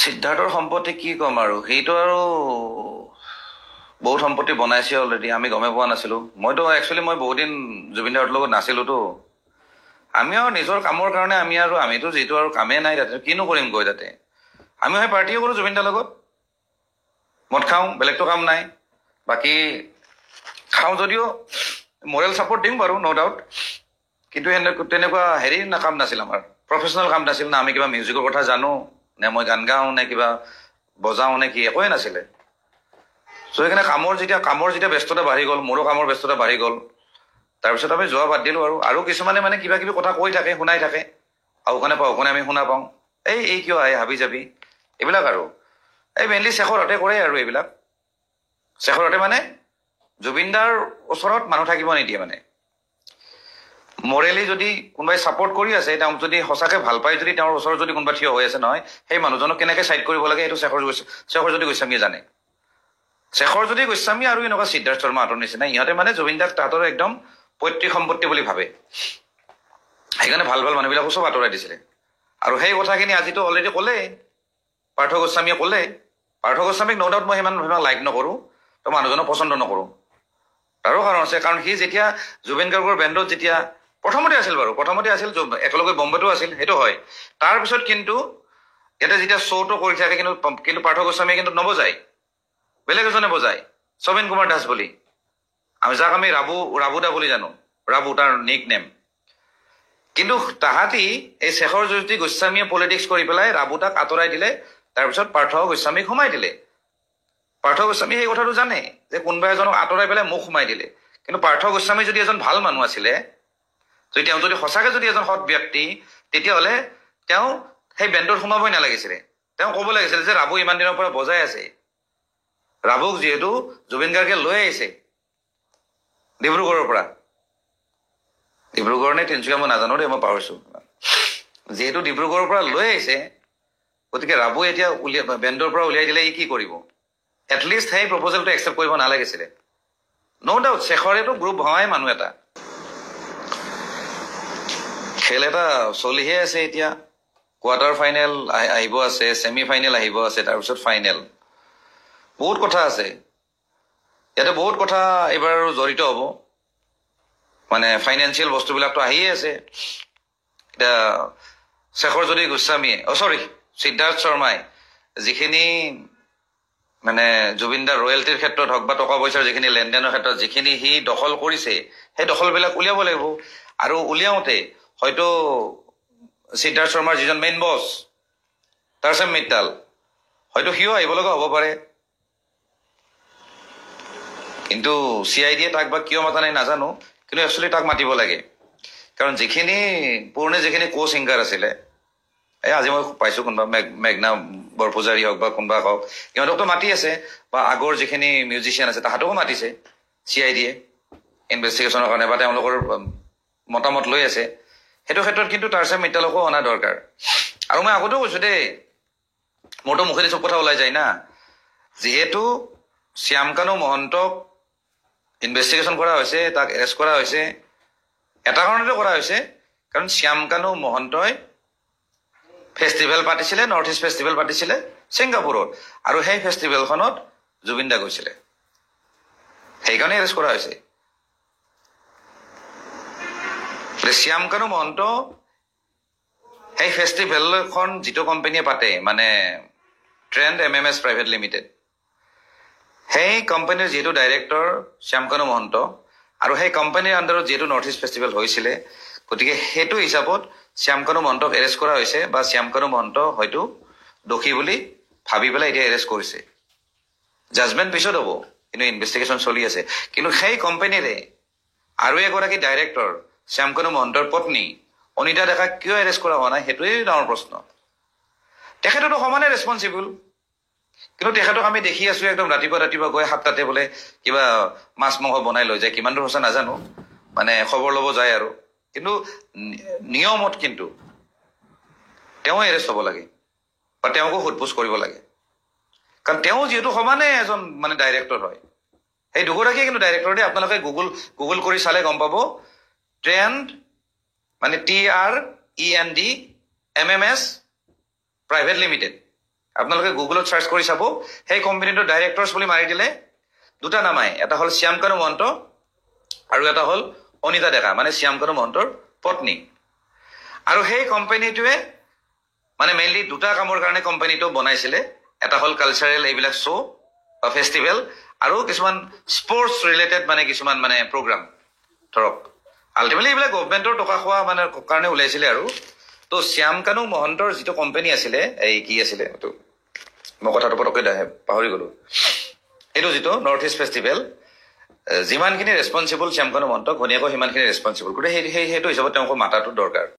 সিদ্ধাৰ্থৰ সম্পত্তি কি ক'ম আৰু, সেইটো আৰু বহুত সম্পত্তি বনাইছে অলৰেডি, আমি গমে পোৱা নাছিলো। মই বহুত দিন জুবিন দাৰ লগত নাছিলোতো। আমি আৰু নিজৰ কামৰ কাৰণে আমিতো যিটো আৰু কামেই নাই তাতে, কিনো কৰিম গৈ তাতে। আমি সেই পাৰ্টিও কৰোঁ জুবিন দাৰ লগত, মদ খাওঁ, বেলেগতো কাম নাই। বাকী খাওঁ যদিও মৰেল ছাপৰ্ট দিম বাৰু, ন' ডাউট। কিন্তু তেনেকুৱা কাম নাছিল আমাৰ, প্ৰফেচনেল কাম নাছিল না। আমি কিবা মিউজিকৰ কথা জানো নে, মই গান গাওঁ নে কিবা বজাওঁ নে কি, একোৱে নাছিলে। চ' সেইকাৰণে কামৰ যেতিয়া ব্যস্ততা বাঢ়ি গ'ল, মোৰো কামৰ ব্যস্ততা বাঢ়ি গ'ল, তাৰপিছত আমি যোৱা বাদ দিলোঁ। আৰু কিছুমানে মানে কিবা কিবি কথা কৈ থাকে, শুনাই থাকে, আওকাণে পাওকাণে আমি শুনা পাওঁ, এই কিয় আহে হাবি যাবি, এইবিলাক আৰু এই মেইনলি শেখৰহঁতে কৰে আৰু এইবিলাক। শেখৰহঁতে মানে জুবিনদাৰ ওচৰত মানুহ থাকিব নিদিয়ে। মানে মৰেলি যদি কোনোবাই ছাপৰ্ট কৰি আছে, তেওঁক যদি সঁচাকে ভাল পায়, যদি তেওঁৰ ওচৰত যদি কোনোবা থিয় হৈ আছে নহয়, সেই মানুহজনক কেনেকে চাইড কৰিব লাগে সেইটো শেখৰজ্যোতি গোস্বামীয়ে জানে। শেখৰজ্যোতি গোস্বামী আৰু এনেকুৱা সিদ্ধাৰ্থ শৰ্মাহঁতৰ নিচিনা, ইহঁতে মানে জুবিন দাক তাহাঁতৰ একদম পৈতৃক সম্পত্তি বুলি ভাবে। সেইকাৰণে ভাল ভাল মানুহবিলাকো চব আঁতৰাই দিছিলে। আৰু সেই কথাখিনি আজিতো অলৰেডি ক'লে পাৰ্থ গোস্বামীয়ে ক'লে। পাৰ্থ গোস্বামীক ন' ডাউট মই সিমান লাইক নকৰোঁ, তো মানুহজনক পচন্দ নকৰোঁ। তাৰো কাৰণ আছে, কাৰণ সি যেতিয়া জুবিন গাৰ্গৰ বেণ্ডত যেতিয়া প্ৰথমতে আছিল, একেলগে বম্বেতো আছিল, সেইটো হয়। তাৰপিছত কিন্তু ইয়াতে যেতিয়া শ্ব'টো কৰি থাকে, কিন্তু পাৰ্থ গোস্বামীয়ে কিন্তু নবজায়, বেলেগ এজনে বজায়, সবিন কুমাৰ দাস বুলি, যাক আমি ৰাবু দা বুলি জানো, ৰাবু তাৰ নিক নেম। কিন্তু তাহাঁতি এই শেখৰজ্যোতি গোস্বামীয়ে পলিটিক্স কৰি পেলাই ৰাবু দাক আঁতৰাই দিলে, তাৰপিছত পাৰ্থ গোস্বামীক সোমাই দিলে। পাৰ্থ গোস্বামী সেই কথাটো জানে যে কোনোবা এজনক আঁতৰাই পেলাই মোক সোমাই দিলে। কিন্তু পাৰ্থ গোস্বামী যদি এজন ভাল মানুহ আছিলে, তেওঁ যদি সঁচাকে যদি এজন সৎ ব্যক্তি, তেতিয়াহ'লে তেওঁ সেই বেণ্ডত সোমাবই নালাগিছিলে। তেওঁ ক'ব লাগিছিলে যে ৰাবু ইমান দিনৰ পৰা বজাই আছে, ৰাবুক যিহেতু জুবিন গাৰ্গে লৈ আহিছে ডিব্ৰুগড়ৰ পৰা, ডিব্ৰুগড় নে তিনিচুকীয়া মই নাজানো দেই, মই পাহৰিছো। যিহেতু ডিব্ৰুগড়ৰ পৰা লৈ আহিছে, গতিকে ৰাবু এতিয়া বেণ্ডৰ পৰা উলিয়াই দিলে ই কি কৰিব? এটলিষ্ট সেই প্ৰপ'জেলটো একচেপ্ট কৰিব নালাগিছিলে। ন' ডাউট শেখৰেতো গ্ৰুপ ভঙাই মানুহ এটা। খেল এটা চলিহে আছে এতিয়া, কোৱাৰ্টাৰ ফাইনেল আহিব আছে, ছেমি ফাইনেল আহিব আছে, তাৰপিছত ফাইনেল। বহুত কথা আছে ইয়াতে, বহুত কথা এইবাৰ জড়িত হ'ব। মানে ফাইনেন্সিয়েল বস্তুবিলাকতো আহিয়ে আছে। এতিয়া শেখৰজ্যোতি গোস্বামীয়ে সিদ্ধাৰ্থ শৰ্মাই যিখিনি মানে জুবিনদাৰ ৰয়েলটিৰ ক্ষেত্ৰত হওক বা টকা পইচাৰ যিখিনি লেনদেনৰ ক্ষেত্ৰত যিখিনি সি দখল কৰিছে, সেই দখলবিলাক উলিয়াব লাগিব। আৰু উলিয়াওঁতে হয়তো সিদ্ধাৰ্থ শৰ্মাৰ যিজন মেইন বছ তাৰচেম মিত্তাল, হয়তো সিও আহিব লগা হ'ব পাৰে। কিন্তু CID তাক বা কিয় মাতা নাই নাজানো, কিন্তু একচুৱেলি তাক মাতিব লাগে। কাৰণ যিখিনি কো ছিংগাৰ আছিলে, আজি মই পাইছো কোনোবা মেঘনা বৰপূজাৰী হওক বা কোনোবা হওক, সিহঁতকতো মাতি আছে, বা আগৰ যিখিনি মিউজিচিয়ান আছে তাহাঁতকো মাতিছে CID ইনভেষ্টিগেশ্যনৰ কাৰণে, বা তেওঁলোকৰ মতামত লৈ আছে। সেইটো ক্ষেত্ৰত কিন্তু তাৰচেম মিত্তালকো অনা দৰকাৰ। আৰু মই আগতেও কৈছো দেই, মোৰতো মুখেদি চব কথা ওলাই যায় না, যিহেতু শ্যামকানু মহন্তক ইনভেষ্টিগেশ্যন কৰা হৈছে, তাক এৰেষ্ট কৰা হৈছে, এটা কাৰণতে কৰা হৈছে, কাৰণ শ্যামকানু মহন্তই ফেষ্টিভেল পাতিছিলে, নৰ্থ ইষ্ট ফেষ্টিভেল পাতিছিলে ছিংগাপুৰত, আৰু সেই ফেষ্টিভেলখনত জুবিন দা গৈছিলে, সেইকাৰণে এৰেষ্ট কৰা হৈছে। শ্যামকানু মহন্ত সেই ফেষ্টিভেলখন যিটো কোম্পানীয়ে পাতে, মানে ট্ৰেণ্ড MMS প্ৰাইভেট লিমিটেড, সেই কোম্পানীৰ যিহেতু ডাইৰেক্টৰ শ্যামকানু মহন্ত, আৰু সেই কোম্পানীৰ আণ্ডাৰত যিহেতু নৰ্থ ইষ্ট ফেষ্টিভেল হৈছিলে, গতিকে সেইটো হিচাপত শ্যামকানু মহন্তক এৰেষ্ট কৰা হৈছে, বা শ্যামকানু মহন্ত হয়তো দোষী বুলি ভাবি পেলাই এতিয়া এৰেষ্ট কৰিছে। জাজমেণ্ট পিছত হ'ব, কিন্তু ইনভেষ্টিগেশ্যন চলি আছে। কিন্তু সেই কোম্পানীৰে আৰু এগৰাকী ডাইৰেক্টৰ শ্যামকানু মহন্তৰ পত্নী অনিতা ডেকাক কিয় এৰেষ্ট কৰা হোৱা নাই, সেইটোৱেই ডাঙৰ প্ৰশ্ন। তেখেততো সমানে ৰেছপনচিবল, কিন্তু তেখেতক আমি দেখি আছো একদম ৰাতিপুৱা গৈ 7টাতে বোলে কিবা মাছ মাংস বনাই লৈ যায়, কিমান দূৰ সঁচা নাজানো, মানে খবৰ ল'ব যায় আৰু। কিন্তু নিয়মত কিন্তু তেওঁ এৰেষ্ট হ'ব লাগে, বা তেওঁকো সোধপোছ কৰিব লাগে, কাৰণ তেওঁ যিহেতু সমানে এজন মানে ডাইৰেক্টৰ হয়। সেই দুগৰাকীয়ে কিন্তু ডাইৰেক্টৰ দেই, আপোনালোকে গুগল কৰি চালে গম পাব। ট্ৰেণ্ড মানে TREND MMS প্ৰাইভেট লিমিটেড। আপোনালোকে গুগলত চাৰ্চ কৰি চাব, সেই কোম্পানীটোৰ ডাইৰেক্টৰ্ছ বুলি মাৰি দিলে দুটা নাম আহে, এটা হ'ল শ্যাম কানু মহন্ত আৰু এটা হ'ল অনিতা ডেকা, মানে শ্যাম কানু মহন্তৰ পত্নী। আৰু সেই কোম্পানীটোৱে মানে মেইনলি দুটা কামৰ কাৰণে কোম্পানীটো বনাইছিলে, এটা হ'ল কালচাৰেল এইবিলাক শ্ব' বা ফেষ্টিভেল, আৰু কিছুমান স্পৰ্টছ ৰিলেটেড মানে কিছুমান মানে প্ৰগ্ৰাম। ধৰক আল্টিমেটলি এইবিলাক গভমেণ্টৰ টকা খোৱা মানে কাৰণে ওলাইছিলে আৰু। তো শ্যাম কানু মহন্তৰ যিটো কোম্পানী আছিলে, এই কি আছিলে এইটো, মই কথাটো পটককৈ পাহৰি গলো, এইটো যিটো নৰ্থ ইষ্ট ফেষ্টিভেল, যিমানখিনি ৰেছপনচিবল শ্যাম কানু মহন্ত ঘনীয়াকৈ সিমানখিনি ৰেছপনচিবল, গতিকে সেইটো হিচাপত তেওঁক মাতাটো দৰকাৰ।